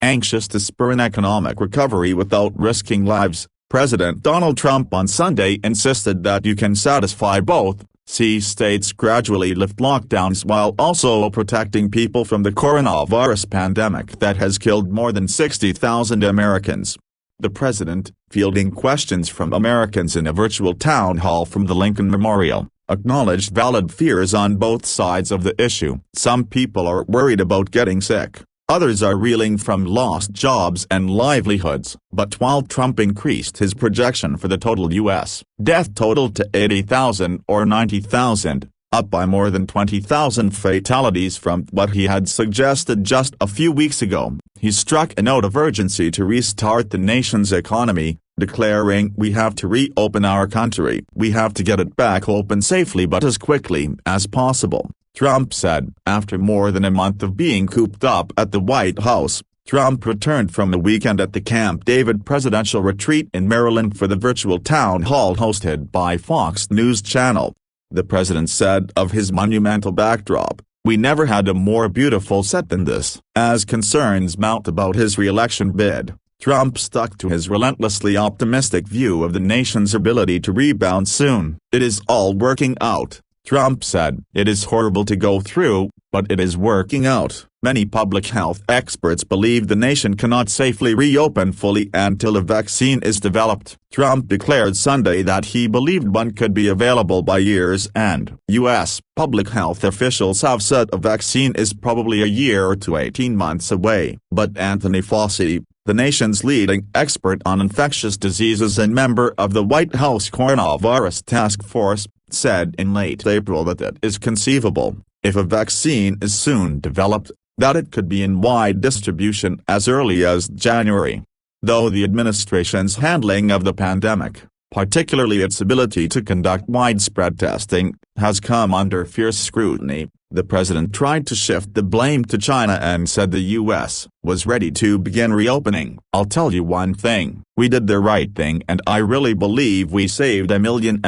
Anxious to spur an economic recovery without risking lives, President Donald Trump on Sunday insisted that you can satisfy both, see states gradually lift lockdowns while also protecting people from the coronavirus pandemic that has killed more than 60,000 Americans. The president, fielding questions from Americans in a virtual town hall from the Lincoln Memorial, acknowledged valid fears on both sides of the issue. Some people are worried about getting sick. Others are reeling from lost jobs and livelihoods. But while Trump increased his projection for the total U.S. death total to 80,000 or 90,000, up by more than 20,000 fatalities from what he had suggested just a few weeks ago, he struck a note of urgency to restart the nation's economy, declaring, "We have to reopen our country. We have to get it back open safely but as quickly as possible," Trump said. After more than a month of being cooped up at the White House, Trump returned from a weekend at the Camp David presidential retreat in Maryland for the virtual town hall hosted by Fox News Channel. The president said of his monumental backdrop, "We never had a more beautiful set than this." As concerns mount about his re-election bid, Trump stuck to his relentlessly optimistic view of the nation's ability to rebound soon. "It is all working out," Trump said. "It is horrible to go through, but it is working out." Many public health experts believe the nation cannot safely reopen fully until a vaccine is developed. Trump declared Sunday that he believed one could be available by year's end. U.S. public health officials have said a vaccine is probably a year to 18 months away. But Anthony Fauci, the nation's leading expert on infectious diseases and member of the White House Coronavirus Task Force, said in late April that it is conceivable, if a vaccine is soon developed, that it could be in wide distribution as early as January. Though the administration's handling of the pandemic, particularly its ability to conduct widespread testing, has come under fierce scrutiny, the president tried to shift the blame to China and said the U.S. was ready to begin reopening. "I'll tell you one thing, we did the right thing and I really believe we saved 1.5 million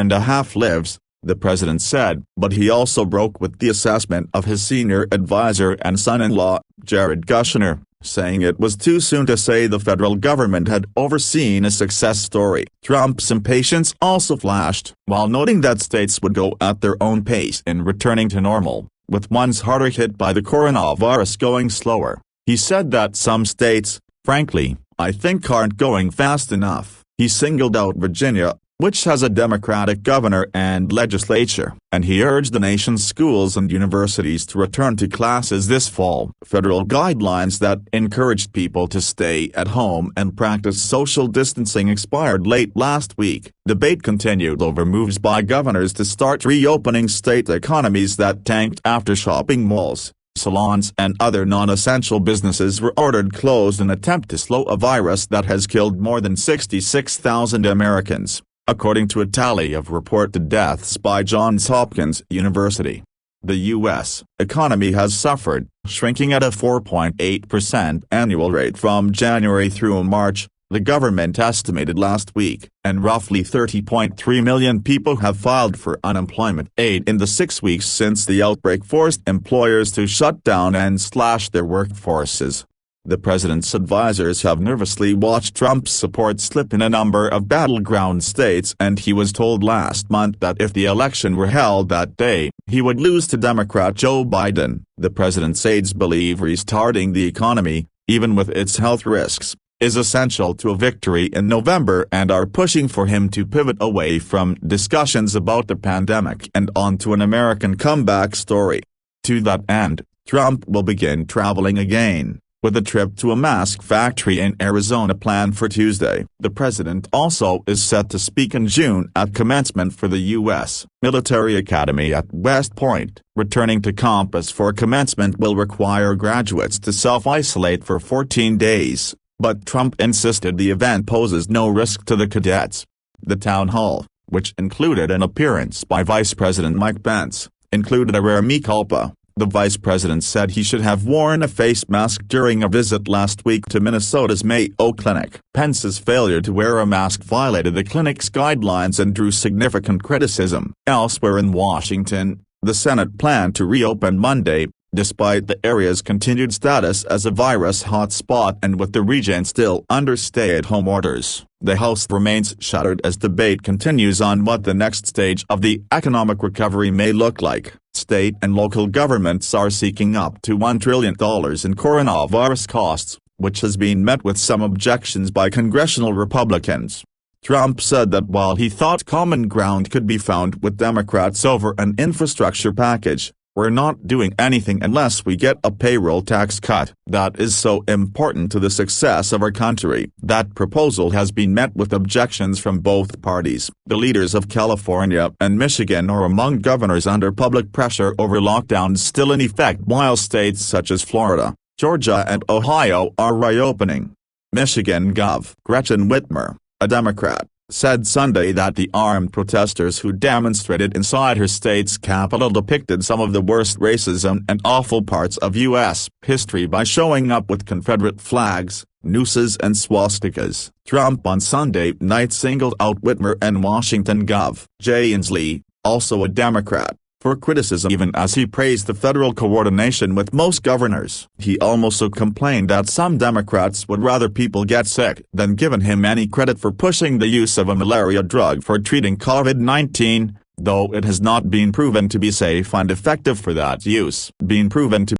lives," the president said. But he also broke with the assessment of his senior advisor and son-in-law, Jared Kushner, saying it was too soon to say the federal government had overseen a success story. Trump's impatience also flashed, while noting that states would go at their own pace in returning to normal, with ones harder hit by the coronavirus going slower. He said that some states, frankly, I think aren't going fast enough. He singled out Virginia, which has a Democratic governor and legislature, and he urged the nation's schools and universities to return to classes this fall. Federal guidelines that encouraged people to stay at home and practice social distancing expired late last week. Debate continued over moves by governors to start reopening state economies that tanked after shopping malls, salons and other non-essential businesses were ordered closed in an attempt to slow a virus that has killed more than 66,000 Americans, according to a tally of reported deaths by Johns Hopkins University. The U.S. economy has suffered, shrinking at a 4.8% annual rate from January through March, the government estimated last week, and roughly 30.3 million people have filed for unemployment aid in the 6 weeks since the outbreak forced employers to shut down and slash their workforces. The president's advisers have nervously watched Trump's support slip in a number of battleground states, and he was told last month that if the election were held that day, he would lose to Democrat Joe Biden. The president's aides believe restarting the economy, even with its health risks, is essential to a victory in November and are pushing for him to pivot away from discussions about the pandemic and onto an American comeback story. To that end, Trump will begin traveling again, with a trip to a mask factory in Arizona planned for Tuesday. The president also is set to speak in June at commencement for the U.S. Military Academy at West Point. Returning to campus for commencement will require graduates to self-isolate for 14 days, but Trump insisted the event poses no risk to the cadets. The town hall, which included an appearance by Vice President Mike Pence, included a rare mea culpa. The vice president said he should have worn a face mask during a visit last week to Minnesota's Mayo Clinic. Pence's failure to wear a mask violated the clinic's guidelines and drew significant criticism. Elsewhere in Washington, the Senate planned to reopen Monday, Despite the area's continued status as a virus hotspot and with the region still under stay-at-home orders, the House remains shuttered as debate continues on what the next stage of the economic recovery may look like. State and local governments are seeking up to $1 trillion in coronavirus costs, which has been met with some objections by congressional Republicans. Trump said that while he thought common ground could be found with Democrats over an infrastructure package, "We're not doing anything unless we get a payroll tax cut that is so important to the success of our country." That proposal has been met with objections from both parties. The leaders of California and Michigan are among governors under public pressure over lockdowns still in effect, while states such as Florida, Georgia and Ohio are reopening. Michigan Gov. Gretchen Whitmer, a Democrat, said Sunday that the armed protesters who demonstrated inside her state's capital depicted some of the worst racism and awful parts of U.S. history by showing up with Confederate flags, nooses and swastikas. Trump on Sunday night singled out Whitmer and Washington Gov. Jay Inslee, also a Democrat, for criticism even as he praised the federal coordination with most governors. He also complained that some Democrats would rather people get sick than given him any credit for pushing the use of a malaria drug for treating COVID-19, though it has not been proven to be safe and effective for that use. Been proven to